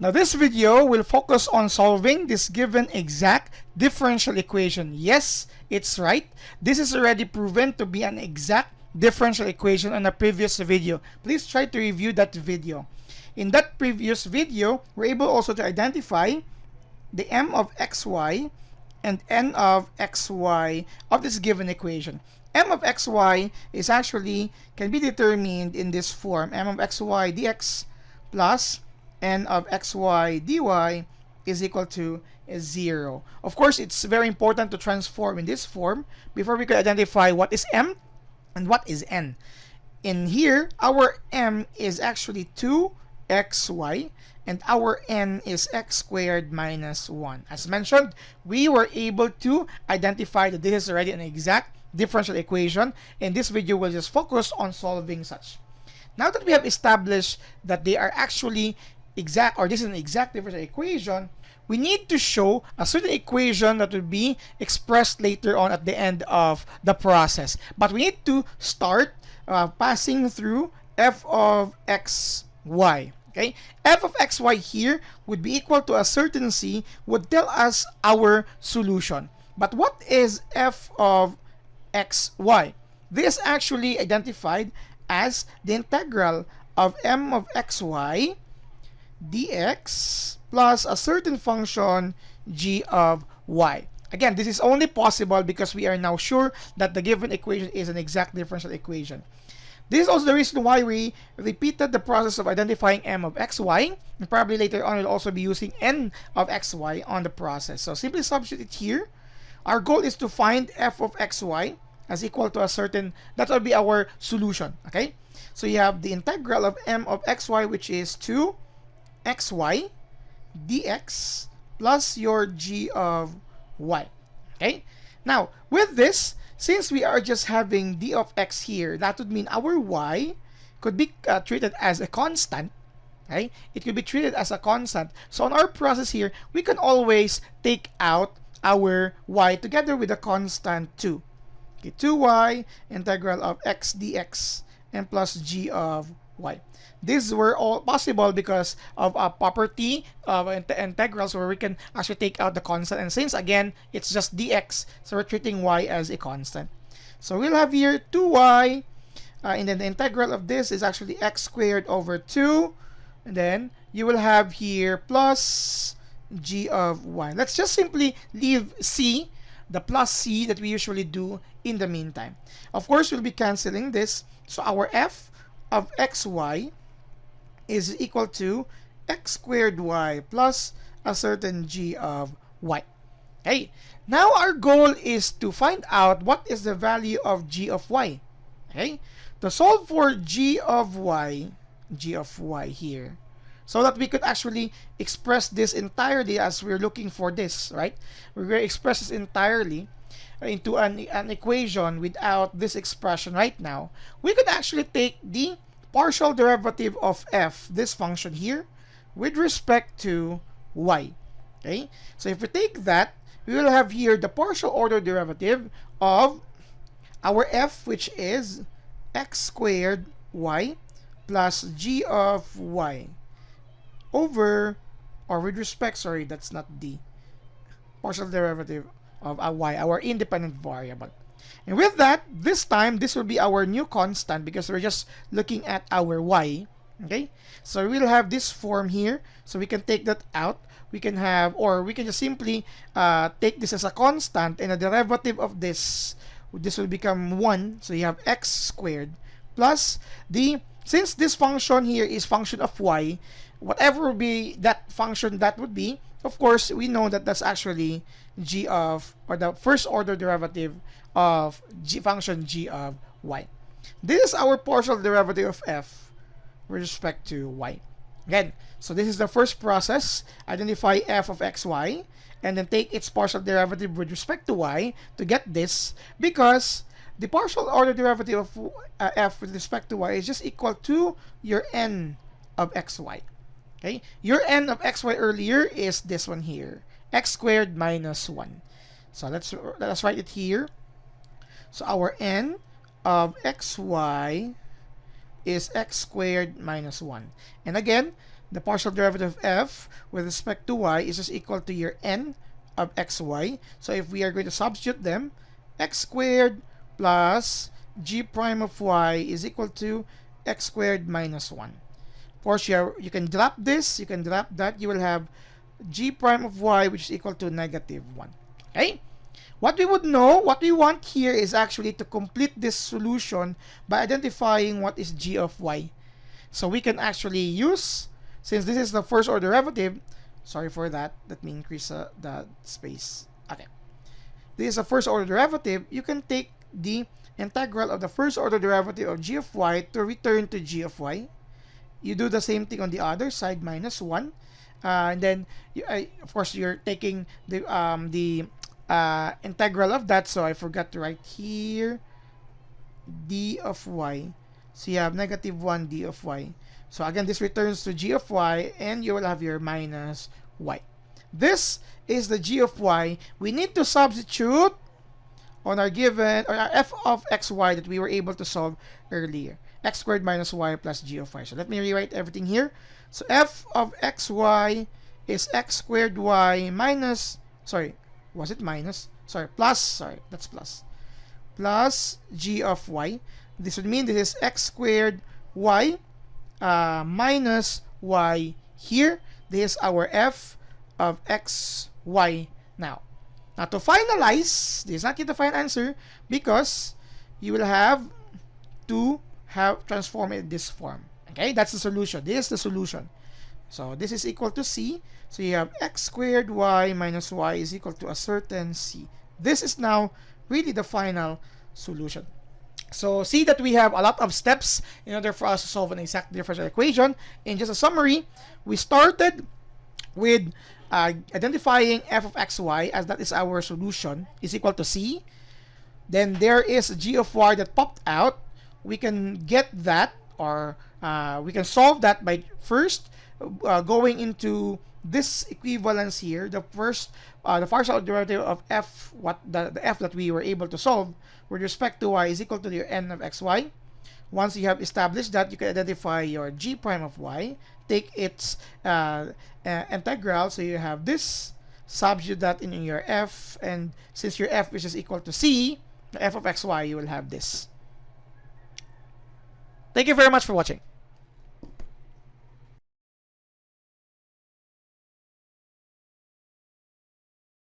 Now this video will focus on solving this given exact differential equation. Yes, it's right. This is already proven to be an exact differential equation on a previous video. Please try to review that video. In that previous video, we're able also to identify the m of xy and n of xy of this given equation. M of xy is actually can be determined in this form: m of xy dx plus n of xy dy is equal to 0. Of course, it's very important to transform in this form before we can identify what is m and what is n. In here, our m is actually 2xy and our n is x squared minus 1. As mentioned, we were able to identify that this is already an exact differential equation. In this video, we'll just focus on solving such. Now that we have established that they are actually exact, or this is an exact differential equation, we need to show a certain equation that will be expressed later on at the end of the process. But we need to start passing through f of xy. Okay, f of xy here would be equal to a certain c, would tell us our solution. But what is f of xy? This is actually identified as the integral of m of xy dx plus a certain function g of y. Again, this is only possible because we are now sure that the given equation is an exact differential equation. This is also the reason why we repeated the process of identifying m of xy, and probably later on we'll also be using n of xy on the process. So simply substitute here. Our goal is to find f of xy as equal to a certain, that will be our solution. Okay, so you have the integral of m of xy, which is 2xy dx plus your g of y. Okay, now with this, since we are just having d of x here, that would mean our y could be treated as a constant. Okay, it could be treated as a constant. So on our process here, we can always take out our y together with a constant 2. Okay, 2y integral of x dx and plus g of y. These were all possible because of a property of integrals where we can actually take out the constant. And since again, it's just dx, so we're treating y as a constant. So we'll have here 2y, and then the integral of this is actually x squared over 2. And then you will have here plus g of y. Let's just simply leave c, the plus c that we usually do in the meantime. Of course, we'll be canceling this. So our f of xy is equal to x squared y plus a certain g of y. Okay, now our goal is to find out what is the value of g of y. Okay, to solve for g of y here, so that we could actually express this entirely as we're looking for this, right? We're going to express this entirely into an equation without this expression right now. We could actually take the partial derivative of f, this function here, with respect to y. Okay, so if we take that, we will have here the partial order derivative of our f, which is x squared y plus g of y over, or with respect, sorry, that's not the partial derivative of y, our independent variable. And with that, this time, this will be our new constant because we're just looking at our y. Okay, so we'll have this form here, so we can take that out. We can have, or we can just simply take this as a constant, and the derivative of this will become 1. So you have x squared plus the, since this function here is function of y, whatever will be that function that would be, of course, we know that that's actually g of, or the first order derivative of function g of y. This is our partial derivative of f with respect to y. Again, so this is the first process. Identify f of xy and then take its partial derivative with respect to y to get this, because the partial order derivative of f with respect to y is just equal to your n of xy. Okay, your n of xy earlier is this one here, x squared minus 1. So let's write it here. So our n of xy is x squared minus 1. And again, the partial derivative of f with respect to y is just equal to your n of xy. So if we are going to substitute them, x squared plus g prime of y is equal to x squared minus 1. Of course, you can drop this, you can drop that, you will have g prime of y, which is equal to negative 1. Okay? What we would know, what we want here is actually to complete this solution by identifying what is g of y. So we can actually use, since this is the first order derivative, sorry for that, let me increase the space. Okay. This is a first order derivative. You can take the integral of the first order derivative of g of y to return to g of y. You do the same thing on the other side, minus 1. And then, of course, you're taking the integral of that. So I forgot to write here d of y. So you have negative 1 d of y. So again, this returns to g of y, and you will have your minus y. This is the g of y. We need to substitute on our given, or our f of xy that we were able to solve earlier. X squared minus y plus g of y. So let me rewrite everything here. So f of xy is x squared y minus, sorry, was it minus? Sorry, plus, sorry, that's plus. Plus g of y. This would mean this is x squared y minus y here. This is our f of xy now. Now to finalize, this is not yet the final answer because you will have to transform it in this form. Okay, that's the solution. This is the solution. So this is equal to c. So you have x squared y minus y is equal to a certain c. This is now really the final solution. So see that we have a lot of steps in order for us to solve an exact differential equation. In just a summary, we started with identifying f of xy as that is our solution is equal to c. Then there is g of y that popped out. We can get that, or we can solve that by first going into this equivalence here. The first, the partial derivative of f, the f that we were able to solve with respect to y is equal to your n of xy. Once you have established that, you can identify your g prime of y, take its integral, so you have this, substitute that in your f, and since your f is equal to c, the f of xy, you will have this. Thank you very much for watching.